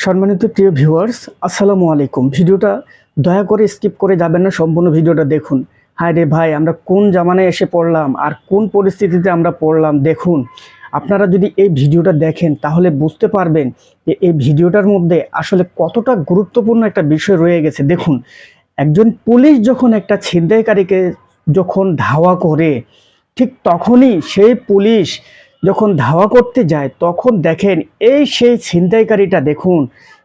সম্মানিত প্রিয় ভিউয়ার্স, আসসালামু আলাইকুম। ভিডিওটা দয়া করে স্কিপ করে যাবেন না, সম্পূর্ণ ভিডিওটা দেখুন। হায় রে ভাই, আমরা কোন জামানায় এসে পড়লাম আর কোন পরিস্থিতিতে আমরা পড়লাম। দেখুন, আপনারা যদি এই ভিডিওটা দেখেন তাহলে বুঝতে পারবেন যে এই ভিডিওটার মধ্যে আসলে কতটা গুরুত্বপূর্ণ একটা বিষয় রয়ে গেছে। দেখুন, একজন পুলিশ যখন একটা ছিনতাইকারীকে যখন ধাওয়া করে, ঠিক তখনই সেই পুলিশ যখন ধাওয়া করতে যায় তখন দেখেন এই সেই ছিনতাইকারীটা দেখুন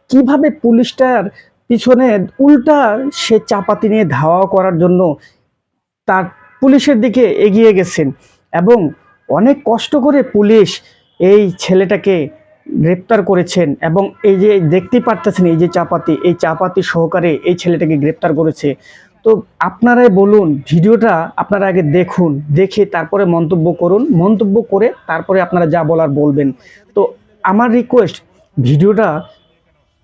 কিভাবে পুলিশটার পিছনে উল্টা সে চাপাতি নিয়ে ধাওয়া করার জন্য তার পুলিশের দিকে এগিয়ে গেছেন এবং অনেক কষ্ট করে পুলিশ এই ছেলেটাকে গ্রেপ্তার করেছেন এবং এই যে দেখতে পারতেছেন এই যে চাপাতি সহকারে এই ছেলেটাকে গ্রেপ্তার করেছে। তো আপনারাই বলুন, ভিডিওটা আপনারা আগে দেখুন, দেখে তারপরে মন্তব্য করুন, মন্তব্য করে তারপরে আপনারা যা বলার বলবেন। তো আমার রিকোয়েস্ট, ভিডিওটা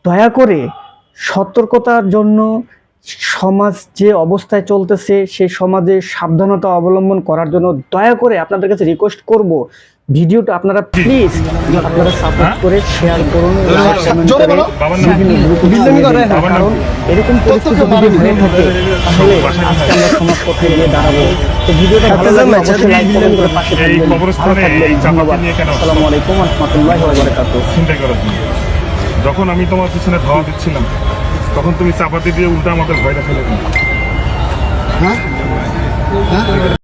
দয়া করে সতর্কতার জন্য সমাজ যে অবস্থায় চলতেছে সেই সমাজে সাবধানতা অবলম্বন করার জন্য দয়া করে আপনাদের কাছে রিকোয়েস্ট করব, ভিডিওটা আপনারা প্লিজ আপনারা সাপোর্ট করে শেয়ার করুন, লাইক কমেন্ট করে বিভিন্ন গ্রুপে, কারণ এরকম পরিস্থিতি যদি হয়ে থাকে তাহলে আজকে আমরা সমাজ পথে গিয়ে দাঁড়াবো। তো ভিডিওটা ভালো লাগলে অবশ্যই লাইক কমেন্ট করে পাশে থাকবেন। ধন্যবাদ। আসসালামু আলাইকুম ওয়া রাহমাতুল্লাহি ওয়া বারাকাতুহু। যখন আমি তোমার পিছনে ধাওয়া দিচ্ছিলাম তখন তুমি চাপাতি দিয়ে উল্টা আমাদের ভয়টা ফেলে দিলে।